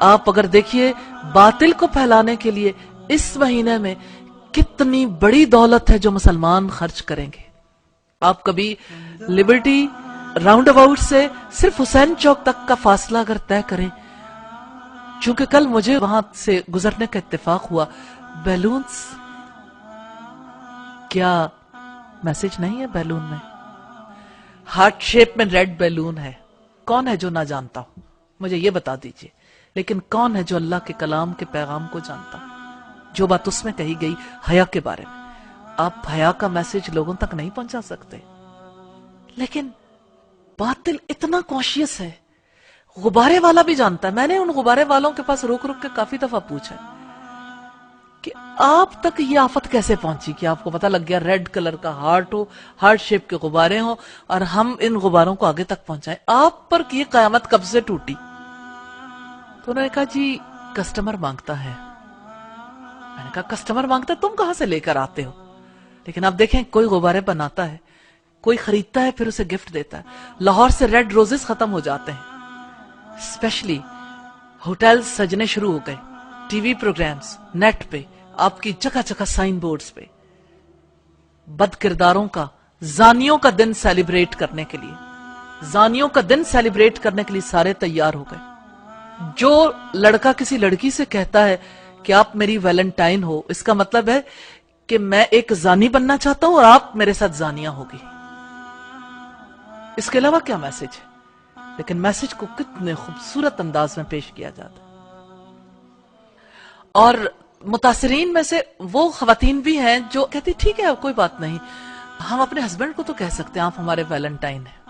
آپ اگر دیکھیے باطل کو پھیلانے کے لیے اس مہینے میں کتنی بڑی دولت ہے جو مسلمان خرچ کریں گے. آپ کبھی لبرٹی راؤنڈ اباؤٹ سے صرف حسین چوک تک کا فاصلہ اگر طے کریں، چونکہ کل مجھے وہاں سے گزرنے کا اتفاق ہوا، بیلونز، کیا میسج نہیں ہے بیلون میں؟ ہارٹ شیپ میں ریڈ بیلون ہے. کون ہے جو نہ جانتا ہو؟ مجھے یہ بتا دیجئے. لیکن کون ہے جو اللہ کے کلام کے پیغام کو جانتا؟ جو بات اس میں کہی گئی حیا کے بارے میں، آپ حیا کا میسج لوگوں تک نہیں پہنچا سکتے. لیکن باطل اتنا کانشیس ہے، غبارے والا بھی جانتا ہے. میں نے ان غبارے والوں کے پاس رک رک کے کافی دفعہ پوچھا کہ آپ تک یہ آفت کیسے پہنچی کہ آپ کو پتہ لگ گیا ریڈ کلر کا ہارٹ ہو، ہارٹ شیپ کے غبارے ہوں، اور ہم ان غباروں کو آگے تک پہنچائیں. آپ پر کی قیامت کب سے ٹوٹی؟ تو انہوں نے کہا جی کسٹمر مانگتا ہے. میں نے کہا کسٹمر مانگتا ہے، تم کہاں سے لے کر آتے ہو؟ لیکن آپ دیکھیں کوئی غبارے بناتا ہے، کوئی خریدتا ہے، پھر اسے گفٹ دیتا ہے. لاہور سے ریڈ روزز ختم ہو جاتے ہیں، اسپیشلی ہوٹل سجنے شروع ہو گئے، ٹی وی پروگرامز، نیٹ پہ آپ کی جگہ جگہ سائن بورڈز پہ بد کرداروں کا، زانیوں کا دن سیلیبریٹ کرنے کے لیے، زانیوں کا دن سیلیبریٹ کرنے کے لیے سارے تیار ہو گئے. جو لڑکا کسی لڑکی سے کہتا ہے کہ آپ میری ویلنٹائن ہو، اس کا مطلب ہے کہ میں ایک زانی بننا چاہتا ہوں اور آپ میرے ساتھ زانیاں ہوگی. اس کے علاوہ کیا میسج ہے؟ لیکن میسج کو کتنے خوبصورت انداز میں پیش کیا جاتا ہے. اور متاثرین میں سے وہ خواتین بھی ہیں جو کہتی ٹھیک ہے کوئی بات نہیں، ہم اپنے ہسبینڈ کو تو کہہ سکتے ہیں آپ ہمارے ویلنٹائن ہیں.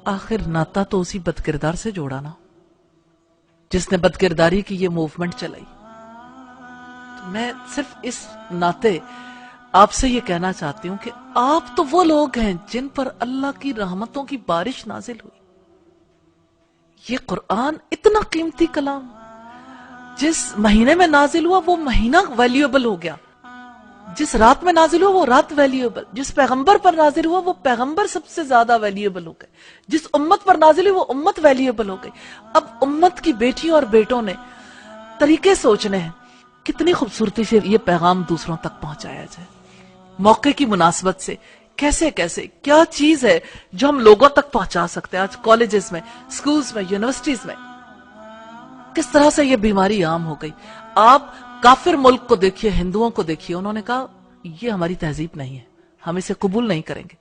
آخر ناتا تو اسی بدکردار سے جوڑا نا جس نے بدکرداری کی یہ موومنٹ چلائی. تو میں صرف اس ناطے آپ سے یہ کہنا چاہتی ہوں کہ آپ تو وہ لوگ ہیں جن پر اللہ کی رحمتوں کی بارش نازل ہوئی. یہ قرآن اتنا قیمتی کلام جس مہینے میں نازل ہوا وہ مہینہ ویلیوبل ہو گیا، جس رات میں نازل ہوا وہ رات ویلیوبل، جس پیغمبر پر نازل ہوا وہ پیغمبر سب سے زیادہ ویلیوبل ہو گئے، جس امت پر نازل ہوئی وہ امت ویلیوبل ہو گئی. اب امت کی بیٹیوں اور بیٹوں نے طریقے سوچنے ہیں کتنی خوبصورتی سے یہ پیغام دوسروں تک پہنچایا جائے، موقع کی مناسبت سے کیسے کیسے کیا چیز ہے جو ہم لوگوں تک پہنچا سکتے ہیں. آج کالجز میں، سکولز میں، یونیورسٹیز میں کس طرح سے یہ بیماری عام ہو گئی. آپ کافر ملک کو دیکھیے، ہندوؤں کو دیکھیے، انہوں نے کہا یہ ہماری تہذیب نہیں ہے، ہم اسے قبول نہیں کریں گے.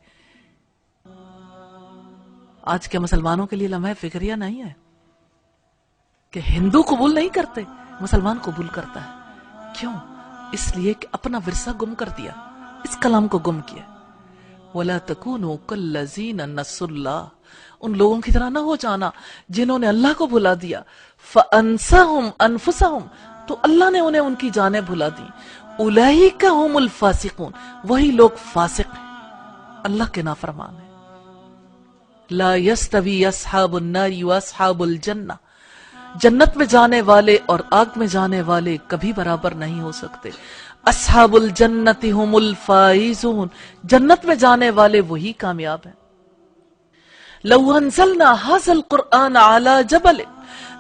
آج کے مسلمانوں کے لیے لمحہ فکریہ نہیں ہے کہ ہندو قبول نہیں کرتے، مسلمان قبول کرتا ہے. کیوں؟ اس لیے کہ اپنا ورثہ گم کر دیا، اس کلام کو گم کیا. وَلَا تَكُونُوا كَالَّذِينَ نَسُوا اللَّهَ، ان لوگوں کی طرح نہ ہو جانا جنہوں نے اللہ کو بھلا دیا. فَأَنسَاهُمْ أَنفُسَهُمْ، تو اللہ نے انہیں ان کی جانیں بھلا دی. اولئک هم الفاسقون، وہی لوگ فاسق ہیں، اللہ کے نافرمان ہیں. لا يستوی اصحاب النار واصحاب الجنہ، جنت میں جانے والے اور آگ میں جانے والے کبھی برابر نہیں ہو سکتے. اصحاب الجنت هم الفائزون، جنت میں جانے والے وہی کامیاب ہیں. لو انزلنا هذا القرآن على جبل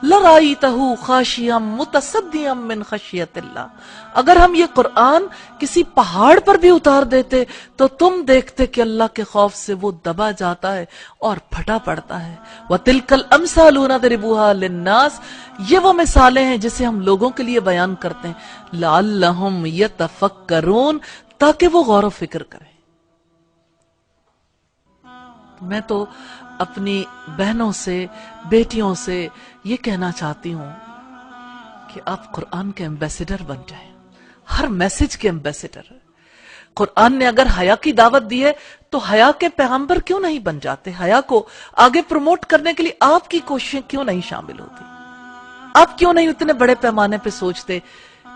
لرأيته خاشعا متصدعا من خشیت اللہ، اگر ہم یہ قرآن کسی پہاڑ پر بھی اتار دیتے تو تم دیکھتے کہ اللہ کے خوف سے وہ دبا جاتا ہے اور پھٹا پڑتا ہے. وَتِلْكَ الْأَمْثَالُ نَضْرِبُهَا لِلنَّاسِ، یہ وہ مثالیں ہیں جسے ہم لوگوں کے لیے بیان کرتے ہیں. لَعَلَّهُمْ يَتَفَكَّرُونَ، تاکہ وہ غور و فکر کریں. میں تو اپنی بہنوں سے، بیٹیوں سے یہ کہنا چاہتی ہوں کہ آپ قرآن کے ایمبیسیڈر بن جائیں، ہر میسج کے ایمبیسیڈر. قرآن نے اگر حیا کی دعوت دی ہے تو حیا کے پیغمبر کیوں نہیں بن جاتے؟ حیا کو آگے پروموٹ کرنے کے لیے آپ کی کوششیں کیوں نہیں شامل ہوتی؟ آپ کیوں نہیں اتنے بڑے پیمانے پہ سوچتے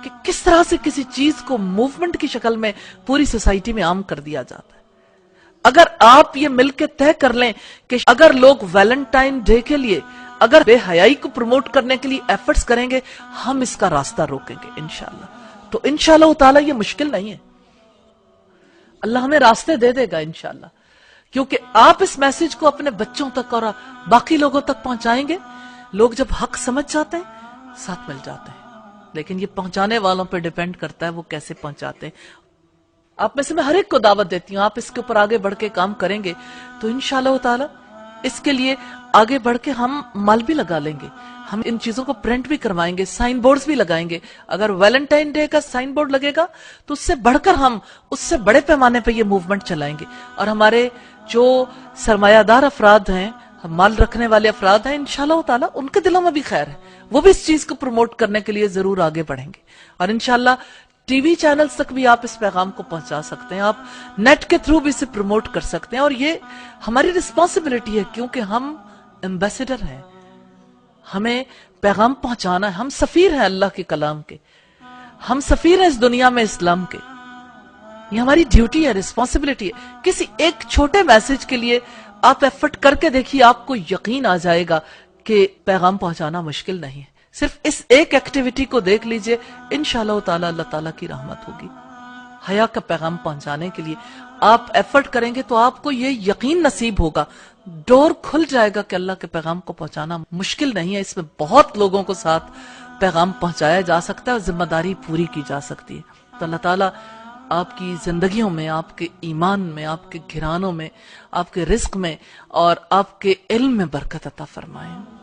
کہ کس طرح سے کسی چیز کو موومنٹ کی شکل میں پوری سوسائٹی میں عام کر دیا جاتا ہے؟ اگر آپ یہ مل کے طے کر لیں کہ اگر لوگ ویلنٹائن ڈے کے لیے اگر بے حیائی کو پروموٹ کرنے کے لیے ایفرٹس کریں گے، ہم اس کا راستہ روکیں گے انشاءاللہ. تو انشاءاللہ تعالی یہ مشکل نہیں ہے. اللہ ہمیں راستے دے دے گا انشاءاللہ، کیونکہ آپ اس میسج کو اپنے بچوں تک اور باقی لوگوں تک پہنچائیں گے، لوگ جب حق سمجھ جاتے ہیں ساتھ مل جاتے ہیں، لیکن یہ پہنچانے والوں پہ ڈیپینڈ کرتا ہے وہ کیسے پہنچاتے ہیں۔ آپ میں سے میں ہر ایک کو دعوت دیتی ہوں، آپ اس کے اوپر آگے بڑھ کے کام کریں گے تو انشاءاللہ تعالی اس کے لیے آگے بڑھ کے ہم مال بھی لگا لیں گے، ہم ان چیزوں کو پرنٹ بھی کروائیں گے، سائن بورڈز بھی لگائیں گے۔ اگر ویلنٹائن ڈے کا سائن بورڈ لگے گا تو اس سے بڑھ کر ہم اس سے بڑے پیمانے پہ یہ موومنٹ چلائیں گے، اور ہمارے جو سرمایہ دار افراد ہیں، مال رکھنے والے افراد ہیں، انشاءاللہ تعالی ان کے دلوں میں بھی خیر ہے، وہ بھی اس چیز کو پروموٹ کرنے کے لیے ضرور آگے بڑھیں گے، اور انشاءاللہ ٹی وی چینلز تک بھی آپ اس پیغام کو پہنچا سکتے ہیں، آپ نیٹ کے تھرو بھی اسے پروموٹ کر سکتے ہیں، اور یہ ہماری رسپانسبلٹی ہے کیونکہ ہم ایمبیسڈر ہیں، ہمیں پیغام پہنچانا ہے، ہم سفیر ہیں اللہ کے کلام کے، ہم سفیر ہیں اس دنیا میں اسلام کے، یہ ہماری ڈیوٹی ہے، رسپانسبلٹی ہے۔ کسی ایک چھوٹے میسج کے لیے آپ ایفرٹ کر کے دیکھیے، آپ کو یقین آ جائے گا کہ پیغام پہنچانا مشکل نہیں ہے۔ صرف اس ایک ایکٹیویٹی کو دیکھ لیجئے، انشاءاللہ تعالی اللہ تعالیٰ کی رحمت ہوگی۔ حیا کا پیغام پہنچانے کے لیے آپ ایفرٹ کریں گے تو آپ کو یہ یقین نصیب ہوگا، ڈور کھل جائے گا کہ اللہ کے پیغام کو پہنچانا مشکل نہیں ہے، اس میں بہت لوگوں کو ساتھ پیغام پہنچایا جا سکتا ہے اور ذمہ داری پوری کی جا سکتی ہے۔ تو اللہ تعالیٰ آپ کی زندگیوں میں، آپ کے ایمان میں، آپ کے گھرانوں میں، آپ کے رزق میں اور آپ کے علم میں برکت عطا فرمائیں۔